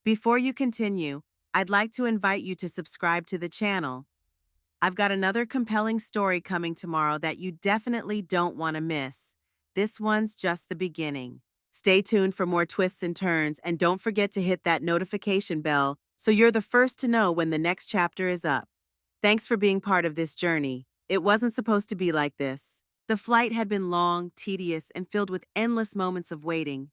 Before you continue, I'd like to invite you to subscribe to the channel. I've got another compelling story coming tomorrow that you definitely don't want to miss. This one's just the beginning. Stay tuned for more twists and turns, and don't forget to hit that notification bell so you're the first to know when the next chapter is up. Thanks for being part of this journey. It wasn't supposed to be like this. The flight had been long, tedious, and filled with endless moments of waiting.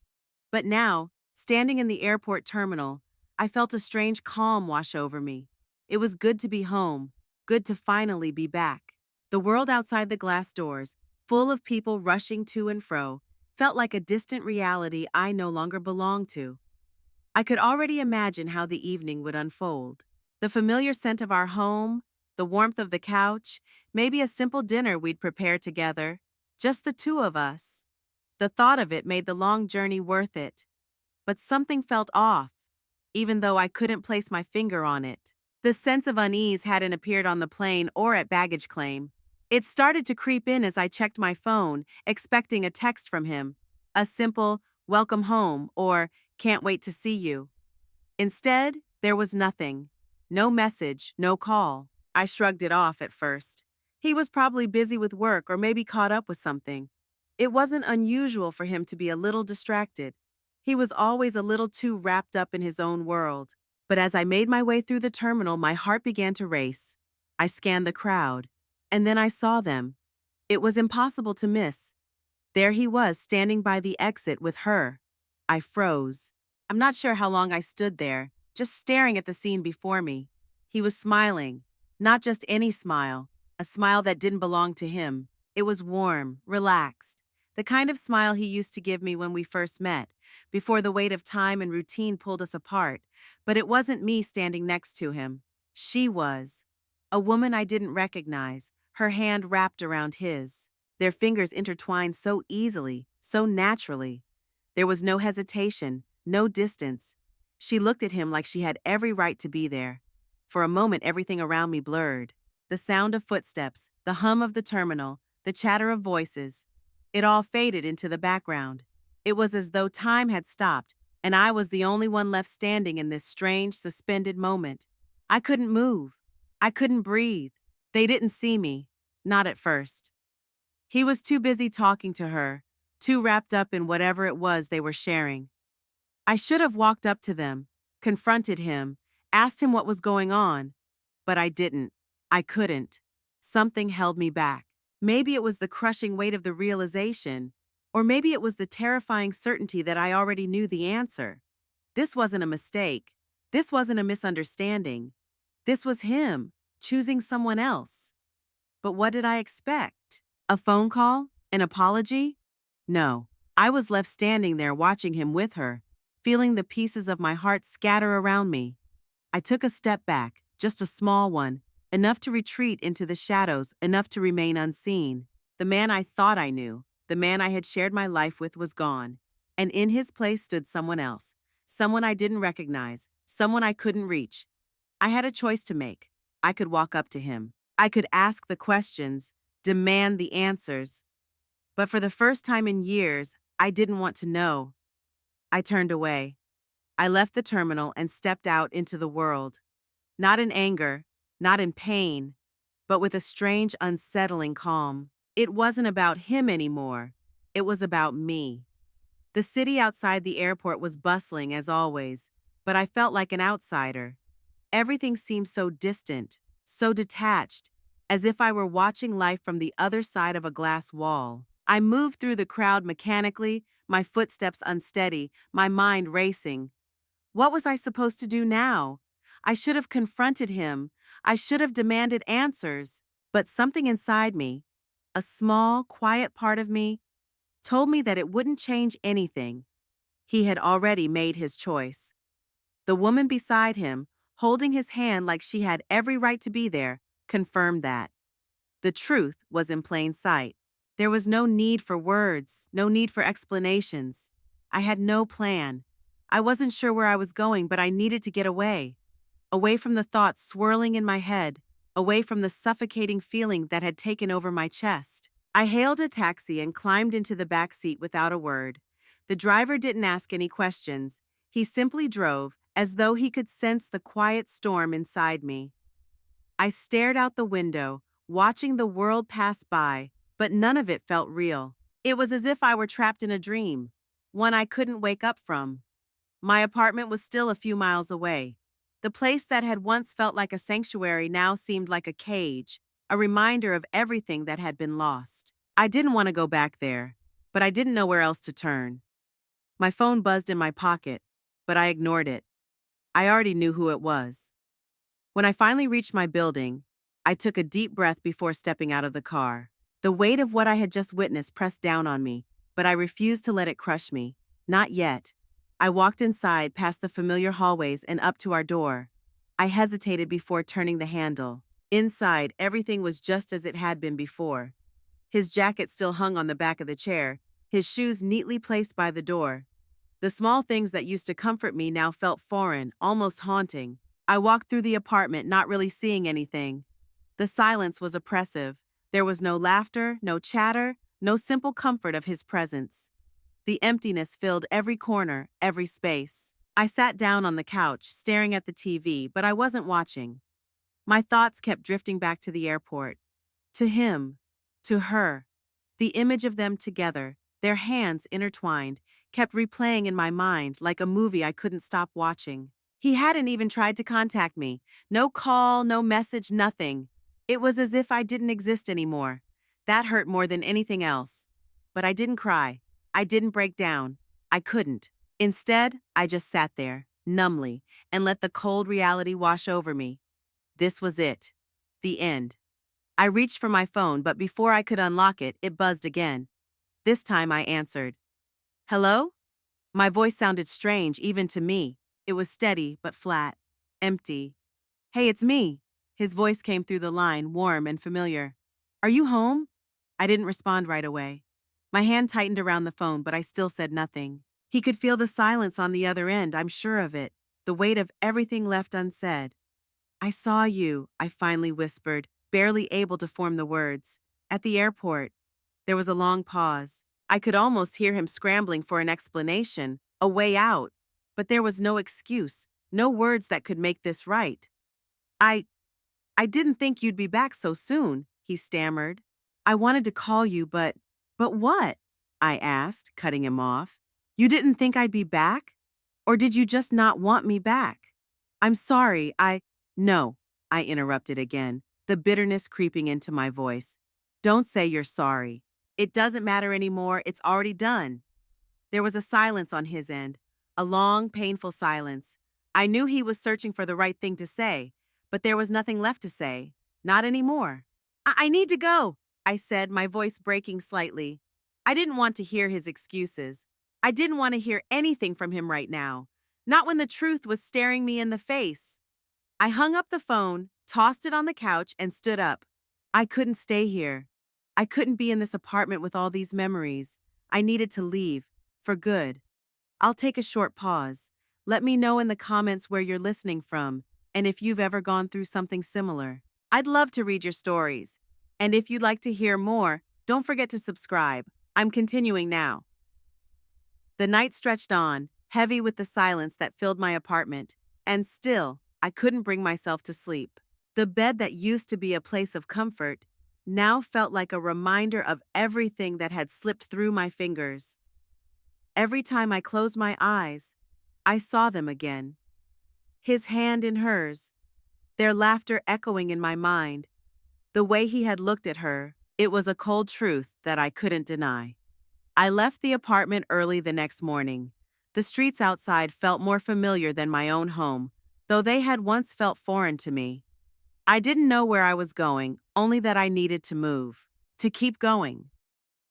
But now, standing in the airport terminal, I felt a strange calm wash over me. It was good to be home, good to finally be back. The world outside the glass doors, full of people rushing to and fro, felt like a distant reality I no longer belonged to. I could already imagine how the evening would unfold. The familiar scent of our home, the warmth of the couch, maybe a simple dinner we'd prepare together, just the two of us. The thought of it made the long journey worth it. But something felt off, even though I couldn't place my finger on it. The sense of unease hadn't appeared on the plane or at baggage claim. It started to creep in as I checked my phone, expecting a text from him. A simple, "Welcome home," or "Can't wait to see you." Instead, there was nothing. No message, no call. I shrugged it off at first. He was probably busy with work or maybe caught up with something. It wasn't unusual for him to be a little distracted. He was always a little too wrapped up in his own world. But as I made my way through the terminal, my heart began to race. I scanned the crowd, and then I saw them. It was impossible to miss. There he was, standing by the exit with her. I froze. I'm not sure how long I stood there, just staring at the scene before me. He was smiling. Not just any smile, a smile that didn't belong to him. It was warm, relaxed, the kind of smile he used to give me when we first met, before the weight of time and routine pulled us apart. But it wasn't me standing next to him. She was. A woman I didn't recognize, her hand wrapped around his. Their fingers intertwined so easily, so naturally. There was no hesitation, no distance. She looked at him like she had every right to be there. For a moment, everything around me blurred. The sound of footsteps, the hum of the terminal, the chatter of voices. It all faded into the background. It was as though time had stopped, and I was the only one left standing in this strange, suspended moment. I couldn't move. I couldn't breathe. They didn't see me. Not at first. He was too busy talking to her, too wrapped up in whatever it was they were sharing. I should have walked up to them, confronted him, asked him what was going on, but I didn't. I couldn't. Something held me back. Maybe it was the crushing weight of the realization, or maybe it was the terrifying certainty that I already knew the answer. This wasn't a mistake. This wasn't a misunderstanding. This was him, choosing someone else. But what did I expect? A phone call? An apology? No. I was left standing there watching him with her, feeling the pieces of my heart scatter around me. I took a step back, just a small one, enough to retreat into the shadows, enough to remain unseen. The man I thought I knew, the man I had shared my life with, was gone. And in his place stood someone else, someone I didn't recognize, someone I couldn't reach. I had a choice to make. I could walk up to him. I could ask the questions, demand the answers. But for the first time in years, I didn't want to know. I turned away. I left the terminal and stepped out into the world. Not in anger, not in pain, but with a strange, unsettling calm. It wasn't about him anymore. It was about me. The city outside the airport was bustling as always, but I felt like an outsider. Everything seemed so distant, so detached, as if I were watching life from the other side of a glass wall. I moved through the crowd mechanically, my footsteps unsteady, my mind racing. What was I supposed to do now? I should have confronted him. I should have demanded answers. But something inside me, a small, quiet part of me, told me that it wouldn't change anything. He had already made his choice. The woman beside him, holding his hand like she had every right to be there, confirmed that. The truth was in plain sight. There was no need for words, no need for explanations. I had no plan. I wasn't sure where I was going, but I needed to get away. Away from the thoughts swirling in my head, away from the suffocating feeling that had taken over my chest. I hailed a taxi and climbed into the back seat without a word. The driver didn't ask any questions. He simply drove, as though he could sense the quiet storm inside me. I stared out the window, watching the world pass by, but none of it felt real. It was as if I were trapped in a dream, one I couldn't wake up from. My apartment was still a few miles away. The place that had once felt like a sanctuary now seemed like a cage, a reminder of everything that had been lost. I didn't want to go back there, but I didn't know where else to turn. My phone buzzed in my pocket, but I ignored it. I already knew who it was. When I finally reached my building, I took a deep breath before stepping out of the car. The weight of what I had just witnessed pressed down on me, but I refused to let it crush me. Not yet. I walked inside, past the familiar hallways, and up to our door. I hesitated before turning the handle. Inside, everything was just as it had been before. His jacket still hung on the back of the chair, his shoes neatly placed by the door. The small things that used to comfort me now felt foreign, almost haunting. I walked through the apartment, not really seeing anything. The silence was oppressive. There was no laughter, no chatter, no simple comfort of his presence. The emptiness filled every corner, every space. I sat down on the couch, staring at the TV, but I wasn't watching. My thoughts kept drifting back to the airport. To him. To her. The image of them together, their hands intertwined, kept replaying in my mind like a movie I couldn't stop watching. He hadn't even tried to contact me. No call, no message, nothing. It was as if I didn't exist anymore. That hurt more than anything else. But I didn't cry. I didn't break down. I couldn't. Instead, I just sat there, numbly, and let the cold reality wash over me. This was it. The end. I reached for my phone, but before I could unlock it, it buzzed again. This time I answered. Hello? My voice sounded strange, even to me. It was steady, but flat. Empty. Hey, it's me. His voice came through the line, warm and familiar. Are you home? I didn't respond right away. My hand tightened around the phone, but I still said nothing. He could feel the silence on the other end, I'm sure of it. The weight of everything left unsaid. I saw you, I finally whispered, barely able to form the words. At the airport. There was a long pause. I could almost hear him scrambling for an explanation, a way out. But there was no excuse, no words that could make this right. I didn't think you'd be back so soon, he stammered. I wanted to call you, but what? I asked, cutting him off. You didn't think I'd be back? Or did you just not want me back? I'm sorry, No, I interrupted again, the bitterness creeping into my voice. Don't say you're sorry. It doesn't matter anymore, it's already done. There was a silence on his end, a long, painful silence. I knew he was searching for the right thing to say, but there was nothing left to say. Not anymore. I need to go, I said, my voice breaking slightly. I didn't want to hear his excuses. I didn't want to hear anything from him right now, not when the truth was staring me in the face. I hung up the phone, tossed it on the couch, and stood up. I couldn't stay here. I couldn't be in this apartment with all these memories. I needed to leave, for good. I'll take a short pause. Let me know in the comments where you're listening from, and if you've ever gone through something similar. I'd love to read your stories. And if you'd like to hear more, don't forget to subscribe. I'm continuing now. The night stretched on, heavy with the silence that filled my apartment, and still, I couldn't bring myself to sleep. The bed that used to be a place of comfort now felt like a reminder of everything that had slipped through my fingers. Every time I closed my eyes, I saw them again. His hand in hers, their laughter echoing in my mind. The way he had looked at her, it was a cold truth that I couldn't deny. I left the apartment early the next morning. The streets outside felt more familiar than my own home, though they had once felt foreign to me. I didn't know where I was going, only that I needed to move, to keep going.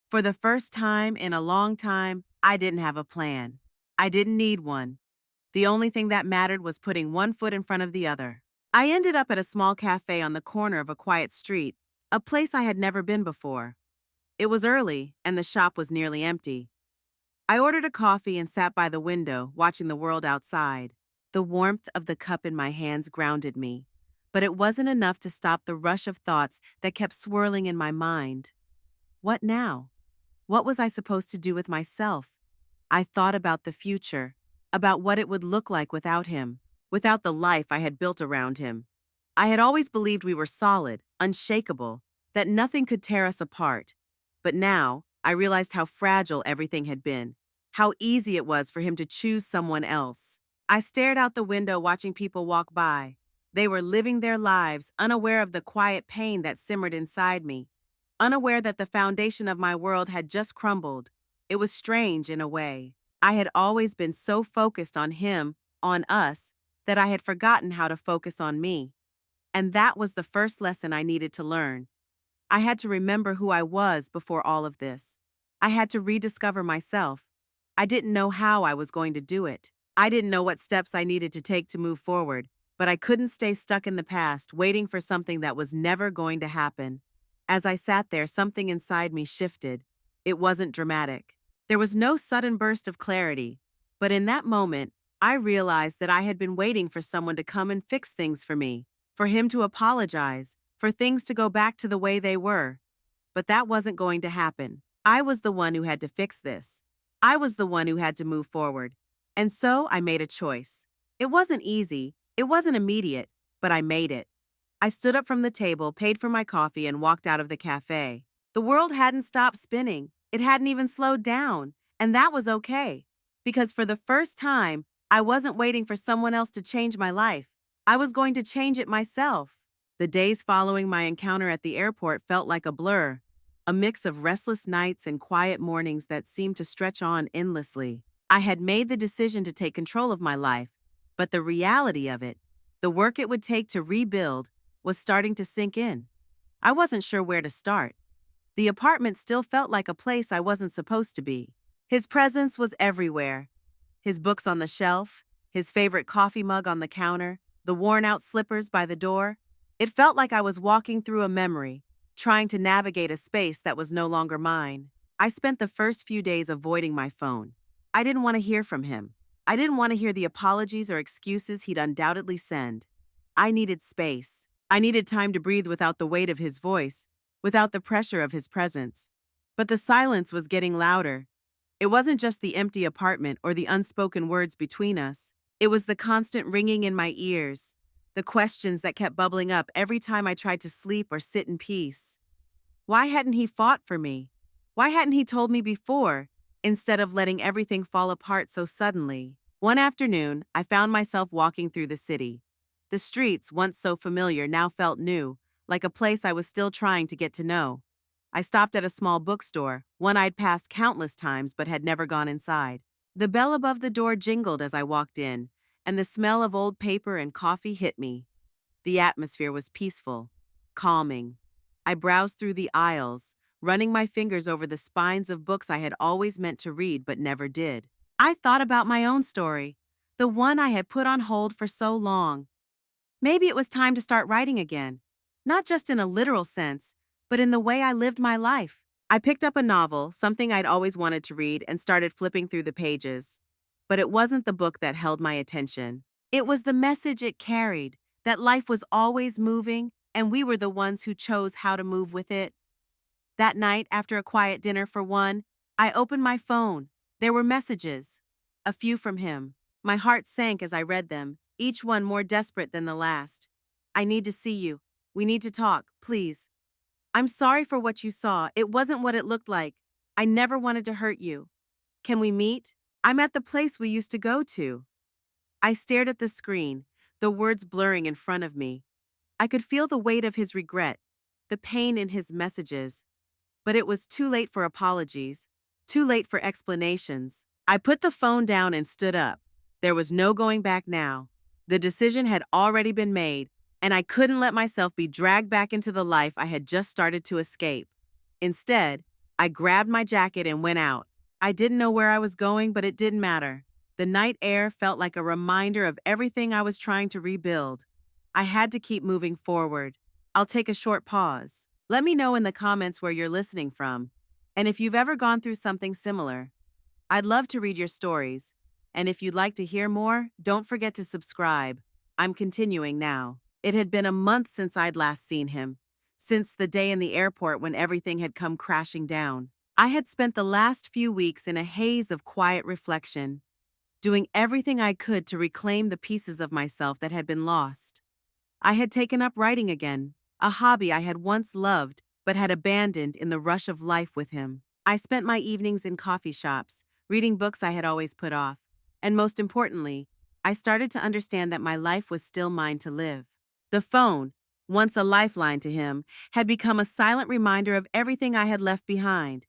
For the first time in a long time, I didn't have a plan. I didn't need one. The only thing that mattered was putting one foot in front of the other. I ended up at a small cafe on the corner of a quiet street, a place I had never been before. It was early, and the shop was nearly empty. I ordered a coffee and sat by the window, watching the world outside. The warmth of the cup in my hands grounded me, but it wasn't enough to stop the rush of thoughts that kept swirling in my mind. What now? What was I supposed to do with myself? I thought about the future, about what it would look like without him, without the life I had built around him. I had always believed we were solid, unshakable, that nothing could tear us apart. But now, I realized how fragile everything had been, how easy it was for him to choose someone else. I stared out the window watching people walk by. They were living their lives, unaware of the quiet pain that simmered inside me, unaware that the foundation of my world had just crumbled. It was strange in a way. I had always been so focused on him, on us, that I had forgotten how to focus on me. And that was the first lesson I needed to learn. I had to remember who I was before all of this. I had to rediscover myself. I didn't know how I was going to do it. I didn't know what steps I needed to take to move forward, but I couldn't stay stuck in the past, waiting for something that was never going to happen. As I sat there, something inside me shifted. It wasn't dramatic. There was no sudden burst of clarity, but in that moment, I realized that I had been waiting for someone to come and fix things for me, for him to apologize, for things to go back to the way they were. But that wasn't going to happen. I was the one who had to fix this. I was the one who had to move forward. And so I made a choice. It wasn't easy, it wasn't immediate, but I made it. I stood up from the table, paid for my coffee, and walked out of the cafe. The world hadn't stopped spinning. It hadn't even slowed down. And that was okay. Because for the first time, I wasn't waiting for someone else to change my life. I was going to change it myself. The days following my encounter at the airport felt like a blur, a mix of restless nights and quiet mornings that seemed to stretch on endlessly. I had made the decision to take control of my life, but the reality of it, the work it would take to rebuild, was starting to sink in. I wasn't sure where to start. The apartment still felt like a place I wasn't supposed to be. His presence was everywhere. His books on the shelf, his favorite coffee mug on the counter, the worn-out slippers by the door. It felt like I was walking through a memory, trying to navigate a space that was no longer mine. I spent the first few days avoiding my phone. I didn't want to hear from him. I didn't want to hear the apologies or excuses he'd undoubtedly send. I needed space. I needed time to breathe without the weight of his voice, without the pressure of his presence. But the silence was getting louder. It wasn't just the empty apartment or the unspoken words between us. It was the constant ringing in my ears, the questions that kept bubbling up every time I tried to sleep or sit in peace. Why hadn't he fought for me? Why hadn't he told me before, instead of letting everything fall apart so suddenly? One afternoon, I found myself walking through the city. The streets, once so familiar, now felt new, like a place I was still trying to get to know. I stopped at a small bookstore, one I'd passed countless times but had never gone inside. The bell above the door jingled as I walked in, and the smell of old paper and coffee hit me. The atmosphere was peaceful, calming. I browsed through the aisles, running my fingers over the spines of books I had always meant to read but never did. I thought about my own story, the one I had put on hold for so long. Maybe it was time to start writing again, not just in a literal sense, but in the way I lived my life. I picked up a novel, something I'd always wanted to read, and started flipping through the pages. But it wasn't the book that held my attention. It was the message it carried, that life was always moving, and we were the ones who chose how to move with it. That night, after a quiet dinner for one, I opened my phone. There were messages, a few from him. My heart sank as I read them, each one more desperate than the last. I need to see you. We need to talk, please. I'm sorry for what you saw. It wasn't what it looked like. I never wanted to hurt you. Can we meet? I'm at the place we used to go to. I stared at the screen, the words blurring in front of me. I could feel the weight of his regret, the pain in his messages. But it was too late for apologies, too late for explanations. I put the phone down and stood up. There was no going back now. The decision had already been made, and I couldn't let myself be dragged back into the life I had just started to escape. Instead, I grabbed my jacket and went out. I didn't know where I was going, but it didn't matter. The night air felt like a reminder of everything I was trying to rebuild. I had to keep moving forward. I'll take a short pause. Let me know in the comments where you're listening from, and if you've ever gone through something similar. I'd love to read your stories, and if you'd like to hear more, don't forget to subscribe. I'm continuing now. It had been a month since I'd last seen him, since the day in the airport when everything had come crashing down. I had spent the last few weeks in a haze of quiet reflection, doing everything I could to reclaim the pieces of myself that had been lost. I had taken up writing again, a hobby I had once loved but had abandoned in the rush of life with him. I spent my evenings in coffee shops, reading books I had always put off, and most importantly, I started to understand that my life was still mine to live. The phone, once a lifeline to him, had become a silent reminder of everything I had left behind.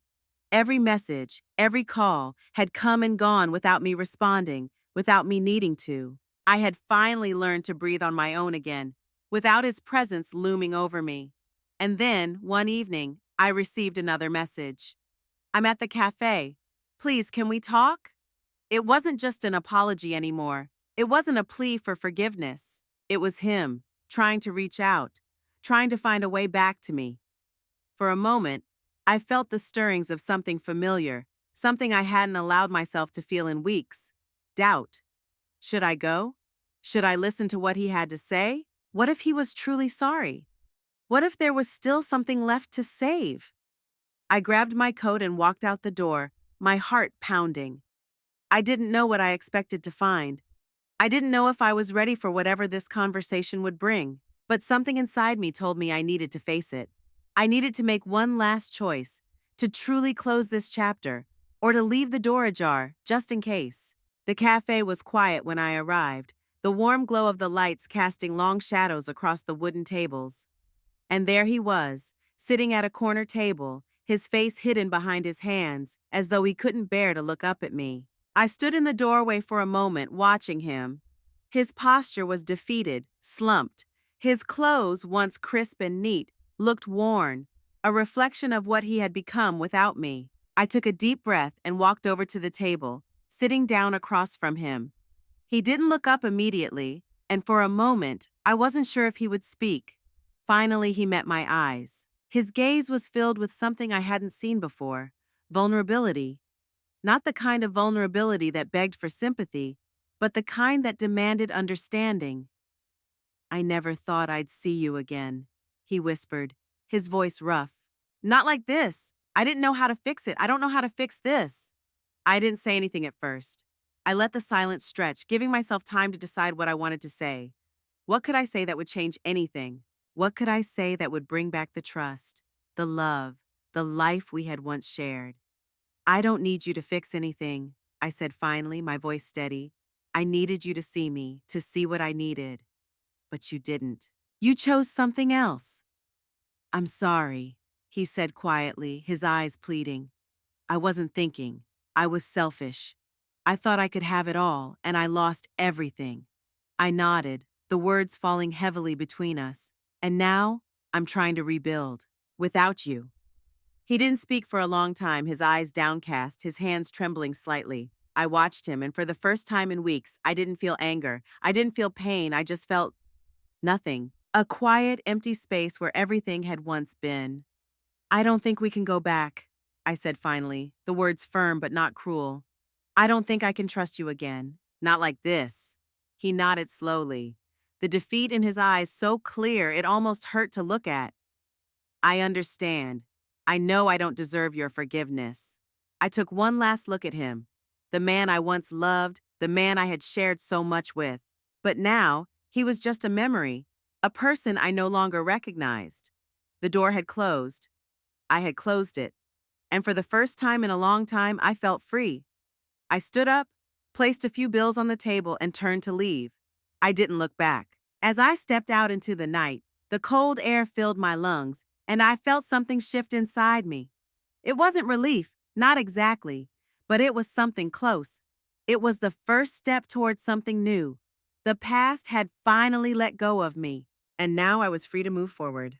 Every message, every call had come and gone without me responding, without me needing to. I had finally learned to breathe on my own again, without his presence looming over me. And then, one evening, I received another message. I'm at the cafe. Please, can we talk? It wasn't just an apology anymore. It wasn't a plea for forgiveness. It was him, trying to reach out, trying to find a way back to me. For a moment, I felt the stirrings of something familiar, something I hadn't allowed myself to feel in weeks. Doubt. Should I go? Should I listen to what he had to say? What if he was truly sorry? What if there was still something left to save? I grabbed my coat and walked out the door, my heart pounding. I didn't know what I expected to find. I didn't know if I was ready for whatever this conversation would bring, but something inside me told me I needed to face it. I needed to make one last choice, to truly close this chapter, or to leave the door ajar, just in case. The cafe was quiet when I arrived, the warm glow of the lights casting long shadows across the wooden tables. And there he was, sitting at a corner table, his face hidden behind his hands, as though he couldn't bear to look up at me. I stood in the doorway for a moment, watching him. His posture was defeated, slumped. His clothes, once crisp and neat, looked worn, a reflection of what he had become without me. I took a deep breath and walked over to the table, sitting down across from him. He didn't look up immediately, and for a moment, I wasn't sure if he would speak. Finally, he met my eyes. His gaze was filled with something I hadn't seen before, vulnerability. Not the kind of vulnerability that begged for sympathy, but the kind that demanded understanding. I never thought I'd see you again, he whispered, his voice rough. Not like this. I didn't know how to fix it. I don't know how to fix this. I didn't say anything at first. I let the silence stretch, giving myself time to decide what I wanted to say. What could I say that would change anything? What could I say that would bring back the trust, the love, the life we had once shared? I don't need you to fix anything, I said finally, my voice steady. I needed you to see me, to see what I needed. But you didn't. You chose something else. I'm sorry, he said quietly, his eyes pleading. I wasn't thinking. I was selfish. I thought I could have it all, and I lost everything. I nodded, the words falling heavily between us. And now, I'm trying to rebuild. Without you. He didn't speak for a long time, his eyes downcast, his hands trembling slightly. I watched him, and for the first time in weeks, I didn't feel anger. I didn't feel pain. I just felt nothing. A quiet, empty space where everything had once been. I don't think we can go back, I said finally, the words firm but not cruel. I don't think I can trust you again. Not like this. He nodded slowly, the defeat in his eyes so clear it almost hurt to look at. I understand. I know I don't deserve your forgiveness. I took one last look at him, the man I once loved, the man I had shared so much with. But now, he was just a memory, a person I no longer recognized. The door had closed. I had closed it. And for the first time in a long time, I felt free. I stood up, placed a few bills on the table, and turned to leave. I didn't look back. As I stepped out into the night, the cold air filled my lungs, and I felt something shift inside me. It wasn't relief, not exactly, but it was something close. It was the first step towards something new. The past had finally let go of me, and now I was free to move forward.